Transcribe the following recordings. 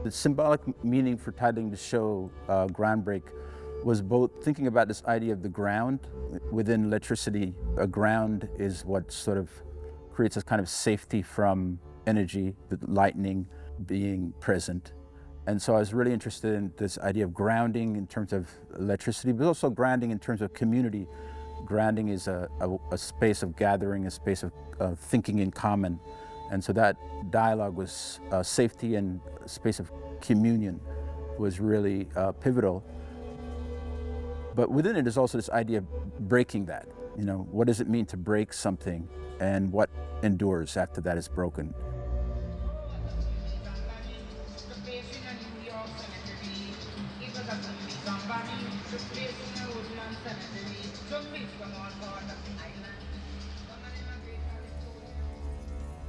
The symbolic meaning for titling the show Groundbreak was both thinking about this idea of the ground. Within electricity, a ground is what sort of creates a kind of safety from energy, the lightning being present. And so I was really interested in this idea of grounding in terms of electricity, but also grounding in terms of community. Grounding is a space of gathering, a space of thinking in common. And so that dialogue was safety and a space of communion was really pivotal. But within it is also this idea of breaking that. You know, what does it mean to break something and what endures after that is broken?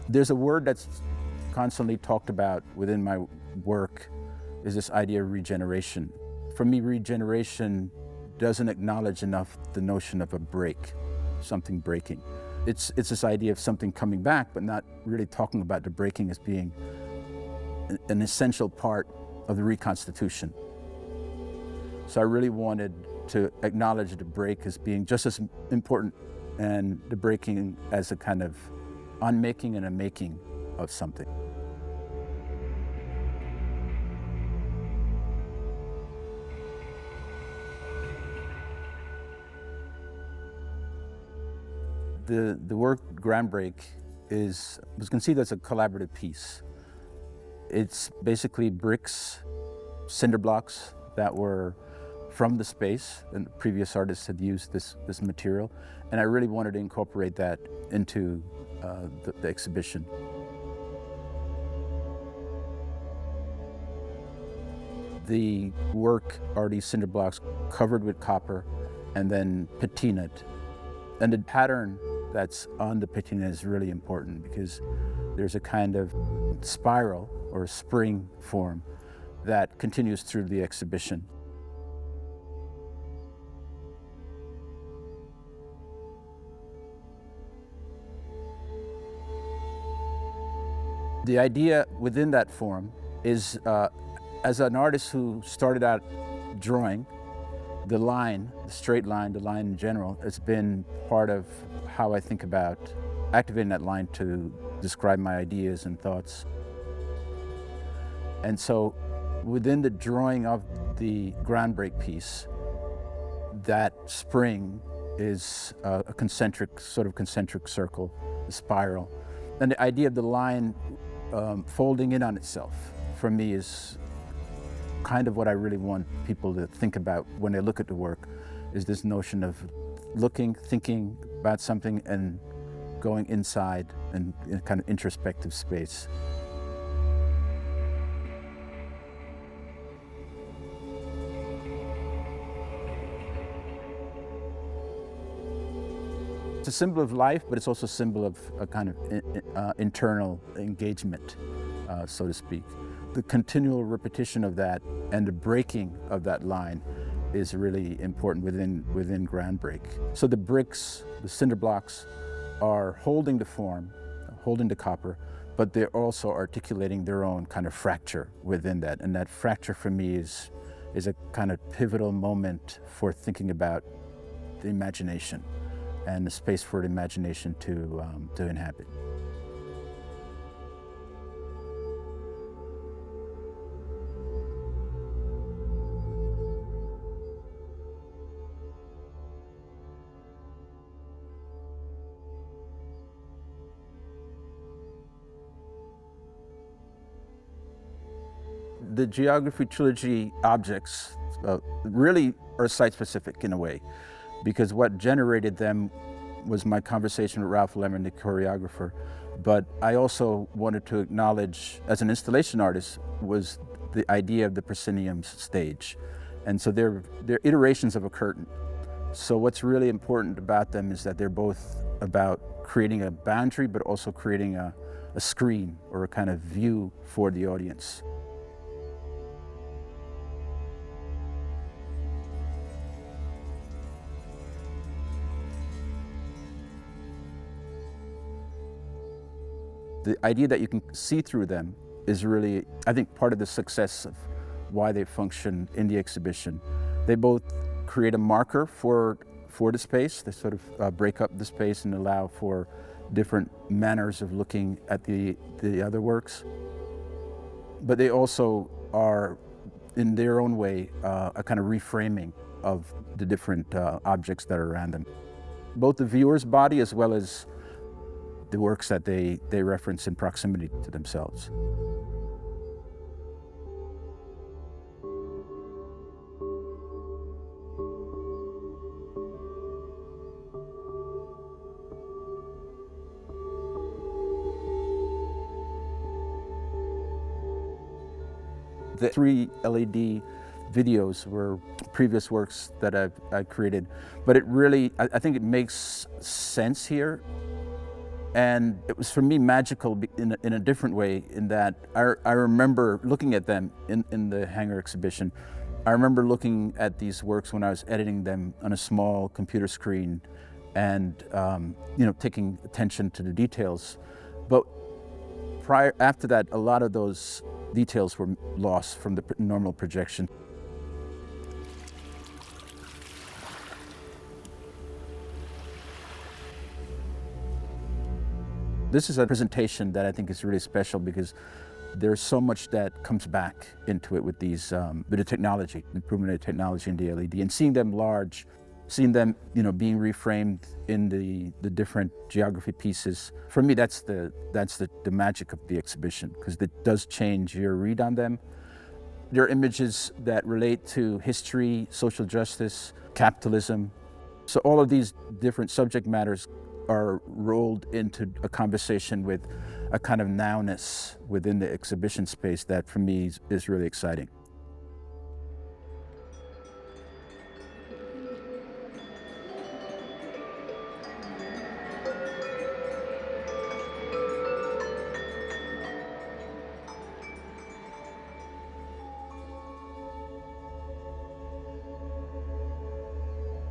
There's a word that's constantly talked about within my work is this idea of regeneration. For me, regeneration doesn't acknowledge enough the notion of a break, something breaking. It's this idea of something coming back, but not really talking about the breaking as being an essential part of the reconstitution. So I really wanted to acknowledge the break as being just as important and the breaking as a kind of unmaking and a making of something. The work Groundbreak was conceived as a collaborative piece. It's basically bricks, cinder blocks that were from the space, and previous artists had used this material, and I really wanted to incorporate that into the exhibition. The work are these cinder blocks covered with copper and then patinaed. And the pattern that's on the patina is really important because there's a kind of spiral or spring form that continues through the exhibition. The idea within that form is, as an artist who started out drawing, the line, the straight line, the line in general, has been part of how I think about activating that line to describe my ideas and thoughts. And so within the drawing of the Groundbreak piece, that spring is a concentric circle, a spiral. And the idea of the line folding in on itself, for me, is kind of what I really want people to think about when they look at the work, is this notion of looking, thinking about something and going inside and in a kind of introspective space. It's a symbol of life, but it's also a symbol of a kind of internal engagement, so to speak. The continual repetition of that and the breaking of that line is really important within Groundbreak. So the bricks, the cinder blocks, are holding the form, holding the copper, but they're also articulating their own kind of fracture within that. And that fracture for me is a kind of pivotal moment for thinking about the imagination and the space for the imagination to inhabit. The Geography Trilogy objects really are site-specific in a way, because what generated them was my conversation with Ralph Lemon, the choreographer. But I also wanted to acknowledge, as an installation artist, was the idea of the proscenium stage. And so they're iterations of a curtain. So what's really important about them is that they're both about creating a boundary, but also creating a screen or a kind of view for the audience. The idea that you can see through them is really, I think, part of the success of why they function in the exhibition. They both create a marker for the space. They sort of break up the space and allow for different manners of looking at the other works. But they also are, in their own way, a kind of reframing of the different objects that are around them. Both the viewer's body as well as the works that they reference in proximity to themselves. The 3 LED videos were previous works that I've created, but it really, I think it makes sense here. And it was, for me, magical in a different way, in that I remember looking at them in the Hanger exhibition. I remember looking at these works when I was editing them on a small computer screen and taking attention to the details. But after that, a lot of those details were lost from the normal projection. This is a presentation that I think is really special because there's so much that comes back into it with these, with the technology, improvement of technology in the LED, and seeing them large, seeing them, being reframed in the different geography pieces. For me, that's the magic of the exhibition, because it does change your read on them. They're images that relate to history, social justice, capitalism. So all of these different subject matters are rolled into a conversation with a kind of nowness within the exhibition space that, for me, is really exciting.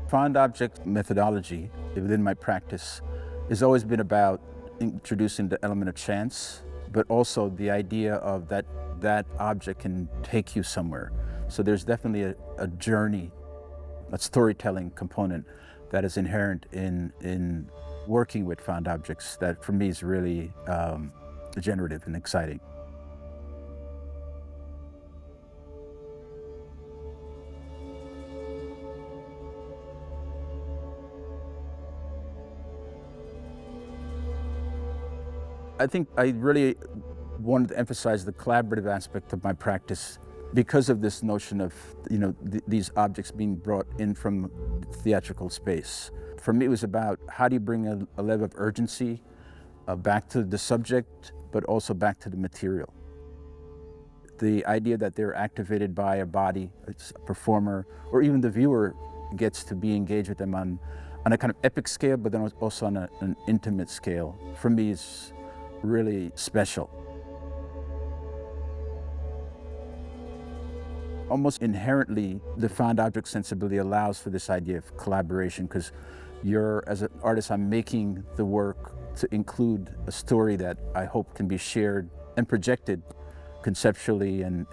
Found object methodology within my practice has always been about introducing the element of chance, but also the idea of that object can take you somewhere. So there's definitely a journey, a storytelling component that is inherent in working with found objects that, for me, is really generative and exciting. I think I really wanted to emphasize the collaborative aspect of my practice because of this notion of, these objects being brought in from theatrical space. For me, it was about how do you bring a level of urgency back to the subject, but also back to the material. The idea that they're activated by a body, a performer, or even the viewer gets to be engaged with them on a kind of epic scale, but then also on an intimate scale, for me, is really special. Almost inherently, the found object sensibility allows for this idea of collaboration, because as an artist, I'm making the work to include a story that I hope can be shared and projected conceptually and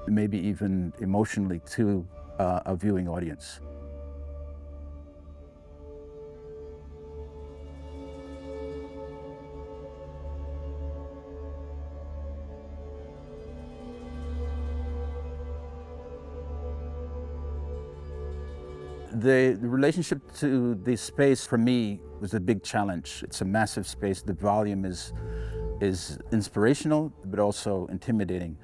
maybe even emotionally to a viewing audience. The relationship to the space, for me, was a big challenge. It's a massive space. The volume is inspirational, but also intimidating.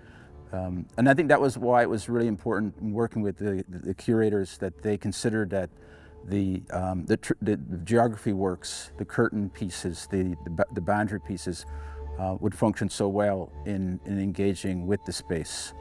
And I think that was why it was really important in working with the curators, that they considered that the geography works, the curtain pieces, the boundary pieces would function so well in engaging with the space.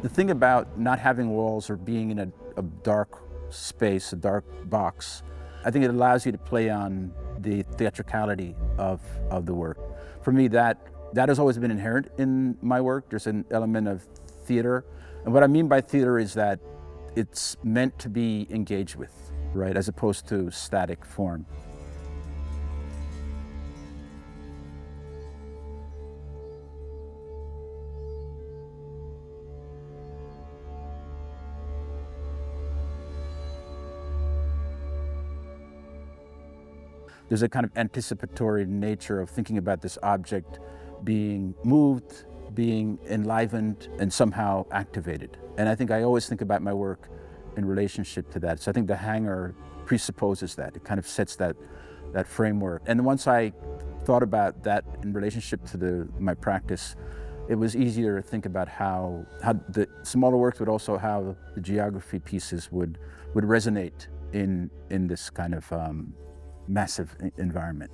The thing about not having walls or being in a dark space, a dark box, I think it allows you to play on the theatricality of the work. For me, that has always been inherent in my work. There's an element of theater. And what I mean by theater is that it's meant to be engaged with. right, as opposed to static form. There's a kind of anticipatory nature of thinking about this object being moved, being enlivened, and somehow activated. And I think I always think about my work in relationship to that. So I think the hanger presupposes that. It kind of sets that framework. And once I thought about that in relationship to my practice, it was easier to think about how the smaller works, but also how the geography pieces would resonate in this kind of massive environment.